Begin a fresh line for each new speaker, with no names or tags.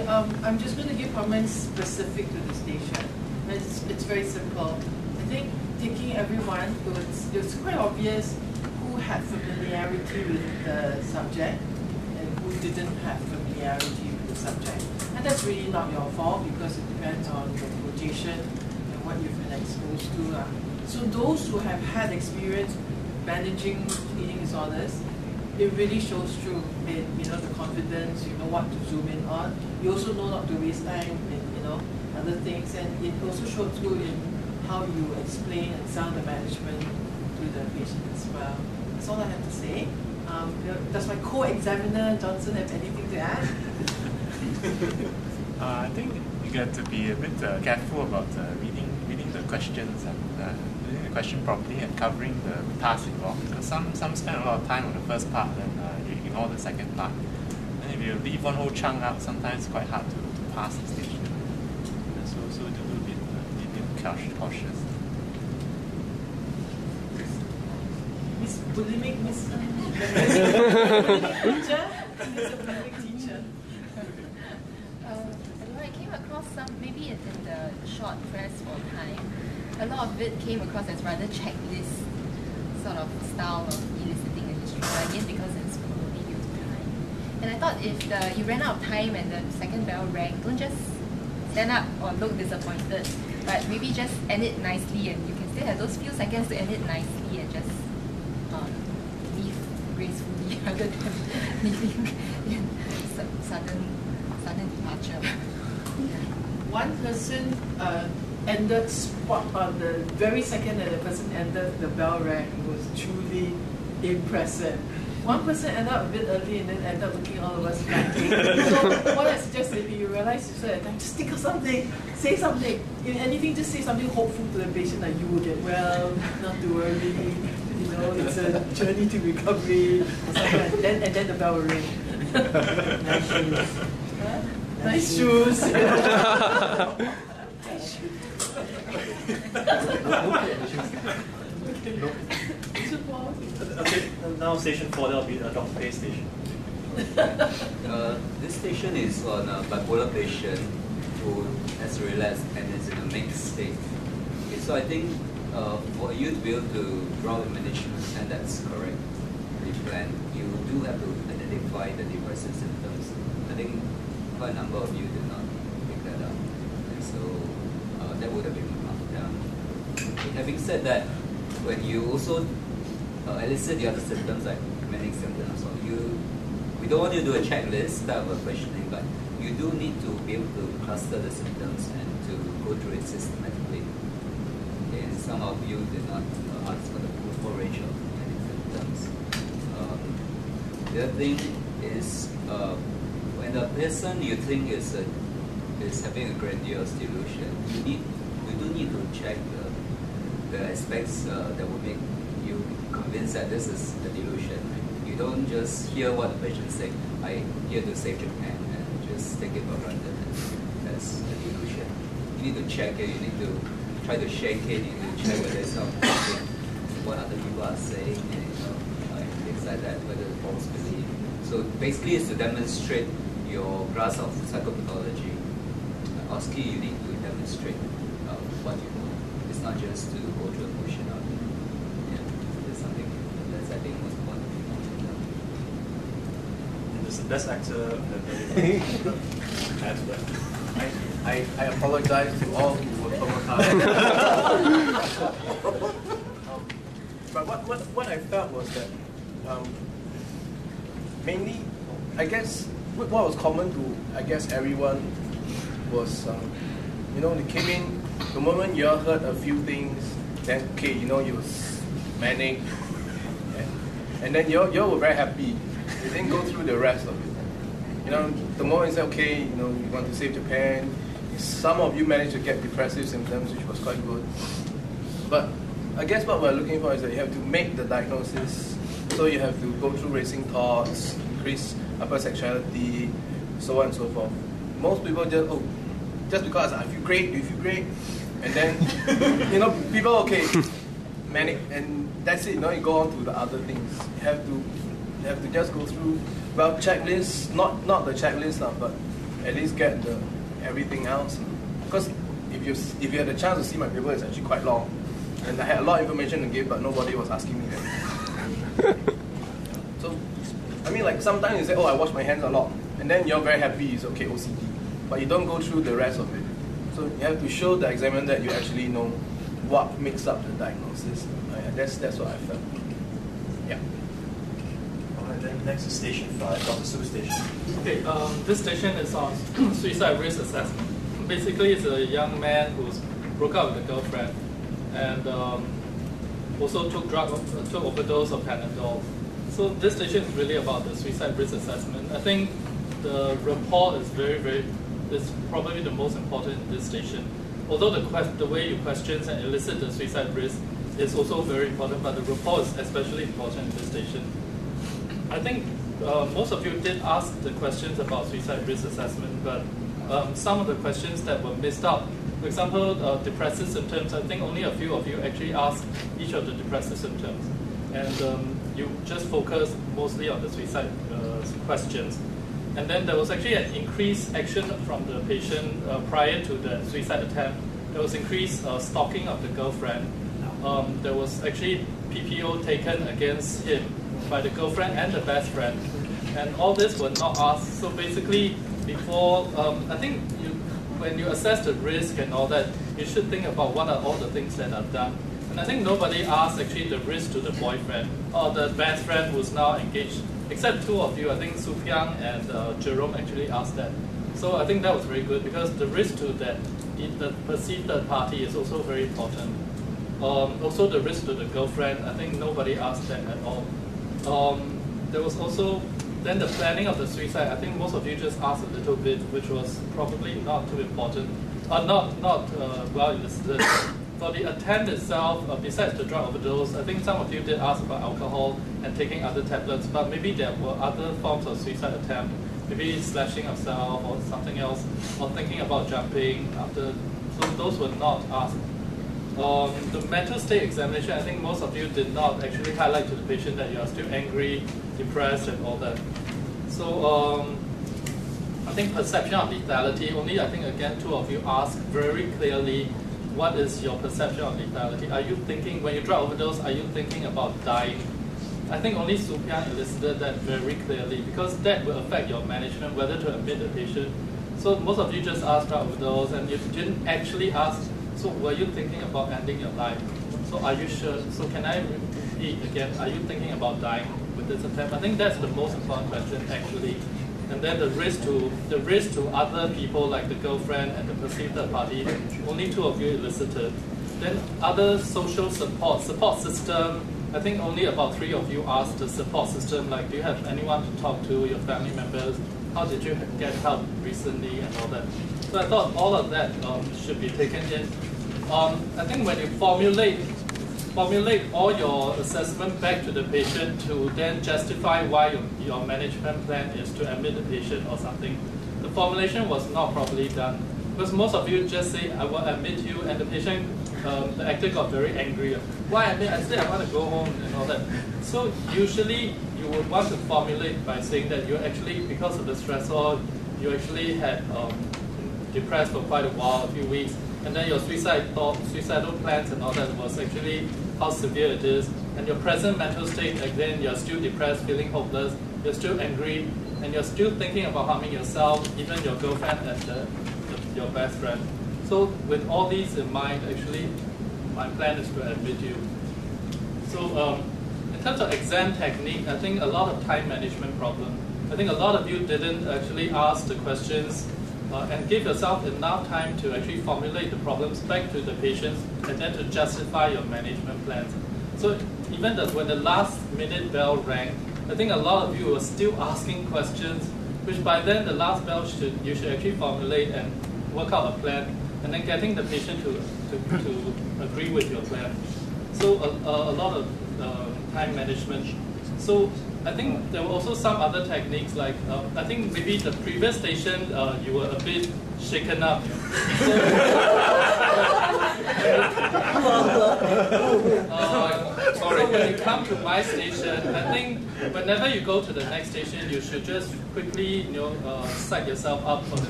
Okay, I'm just going to give comments specific to the station. It's very simple. I think taking everyone, it was quite obvious who had familiarity with the subject and who didn't have familiarity with the subject. And that's really not your fault because it depends on your rotation and what you've been exposed to. So those who have had experience managing eating disorders, it really shows through in the confidence, you know what to zoom in on. You also know not to waste time in other things, and it also shows through in how you explain and sell the management to the patient as well. That's all I have to say. Does my co-examiner Johnson have anything to add?
I think you got to be a bit careful about reading the questions and reading the question properly and covering the task involved. Because some spend a lot of time on the first part and you ignore the second part. And if you leave one whole chunk out, sometimes it's quite hard to pass the station. So do a bit cautious.
Miss Bulimic, Miss Bulimic teacher? Miss Bulimic teacher.
I came across some, maybe in the short press for time, a lot of it came across as rather checklist sort of style of eliciting a history. But again, because it's probably due to time. And I thought if you ran out of time and the second bell rang, don't just stand up or look disappointed, but maybe just end it nicely, and you can still have those few seconds to end it nicely and just leave gracefully rather than leaving in sudden departure.
One person ended spot on the very second that the person ended, the bell rang. It was truly impressive. One person ended up a bit early and then ended up looking all of us blanking. So what I suggest is if you realize you said at time, just think of something, say something. If anything, just say something hopeful to the patient that you will get well, not to worry, it's a journey to recovery, or something. And then the bell will ring. Nice shoes. Huh? Nice shoes.
Okay, now station 4, that will be a Dr. Pay station.
This station is on a bipolar patient who has relapsed and is in a mixed state. Okay, so I think for you to be able to draw the management, and that's correct, the plan, you do have to identify the depressive symptoms. I think quite a number of you did not pick that up, and so that would have been marked down. Having said that, when you also elicit the other symptoms like manic symptoms, so we don't want you to do a checklist type of questioning, but you do need to be able to cluster the symptoms and to go through it systematically. Okay, and some of you did not ask for the full range of manic symptoms. The other thing is when the person you think is having a grandiose delusion, you do need to check the aspects that will make you convinced that this is a delusion. Right? You don't just hear what the patient say, I here to save Japan, and just take it for granted as a delusion. You need to check it, you need to try to shake it, you need to check whether it's something what other people are saying, and things like that, whether it's false belief. So basically it's to demonstrate your grasp of psychopathology. OSCE, you need to demonstrate what you know. It's not just to go through the motion of it. Yeah, there's something that's, I think, most important.
There's the best actor
I apologize to all who were traumatized. But what I felt was that mainly, I guess, what was common to, everyone was, they came in, the moment you all heard a few things, then, okay, you was manic, and then you all were very happy. You didn't go through the rest of it. The moment you said, okay, you want to save Japan, some of you managed to get depressive symptoms, which was quite good. But I guess what we're looking for is that you have to make the diagnosis, so you have to go through racing thoughts, increase hypersexuality, so on and so forth. Most people just because I feel great, you feel great, and then, people, okay, manic, and that's it, you go on to the other things. You have to just go through, well, checklists, not the checklist, but at least get everything else. Because if you had a chance to see my paper, it's actually quite long. And I had a lot of information to give, but nobody was asking me that. So, I mean, like sometimes you say, oh, I wash my hands a lot. And then you're very happy, you say, okay, OCD. But you don't go through the rest of it. So you have to show the examiner that you actually know what makes up the diagnosis. That's what I felt. Yeah.
All right, then next is station 5, Dr. Su's station.
Okay, this station is on suicide risk assessment. Basically, it's a young man who's broke up with a girlfriend and also took overdose of Panadol. So this station is really about the suicide risk assessment. I think the report is is probably the most important in this station. Although the way you question and elicit the suicide risk is also very important, but the report is especially important in this station. I think most of you did ask the questions about suicide risk assessment, but some of the questions that were missed out, for example, depressive symptoms, I think only a few of you actually asked each of the depressive symptoms. And you just focused mostly on the suicide questions. And then there was actually an increased action from the patient prior to the suicide attempt. There was increased stalking of the girlfriend. There was actually PPO taken against him by the girlfriend and the best friend. And all this were not asked. So basically, before, I think when you assess the risk and all that, you should think about what are all the things that are done. And I think nobody asked actually the risk to the boyfriend or the best friend who's now engaged, except two of you. I think Su Piang and Jerome actually asked that. So I think that was very good because the risk to the perceived third party is also very important. Also the risk to the girlfriend, I think nobody asked that at all. There was also then the planning of the suicide. I think most of you just asked a little bit, which was probably not too important, not well elicited. For the attempt itself, besides the drug overdose, I think some of you did ask about alcohol and taking other tablets, but maybe there were other forms of suicide attempt, maybe slashing yourself or something else, or thinking about jumping after. So those were not asked. The mental state examination, I think most of you did not actually highlight to the patient that you are still angry, depressed, and all that. So I think perception of lethality, only I think again two of you asked very clearly, what is your perception of lethality? Are you thinking, when you drug overdose, are you thinking about dying? I think only Su Piang elicited that very clearly because that will affect your management, whether to admit the patient. So most of you just asked drug overdose and you didn't actually ask, so were you thinking about ending your life? So are you sure? So can I repeat again, are you thinking about dying with this attempt? I think that's the most important question actually. And then the risk to other people like the girlfriend and the perceived third party, only two of you elicited. Then other social support system, I think only about three of you asked the support system, like do you have anyone to talk to, your family members, how did you get help recently and all that. So I thought all of that should be taken in. I think when you formulate all your assessment back to the patient to then justify why your management plan is to admit the patient or something, the formulation was not properly done. Because most of you just say, I will admit you, and the patient, the actor got very angry. Why admit? I said I want to go home and all that. So usually you would want to formulate by saying that you actually, because of the stressor, you actually had depressed for quite a while, a few weeks, and then your suicidal plans and all that was actually how severe it is, and your present mental state, again, you're still depressed, feeling hopeless, you're still angry, and you're still thinking about harming yourself, even your girlfriend and your best friend. So with all these in mind, actually, my plan is to admit you. So in terms of exam technique, I think a lot of time management problem. I think a lot of you didn't actually ask the questions and give yourself enough time to actually formulate the problems back to the patients and then to justify your management plans. So even when the last minute bell rang, I think a lot of you were still asking questions, which by then the last bell you should actually formulate and work out a plan, and then getting the patient to agree with your plan. So a lot of time management. So I think there were also some other techniques, like I think maybe the previous station you were a bit shaken up. So when you come to my station, I think whenever you go to the next station, you should just quickly psych yourself up for the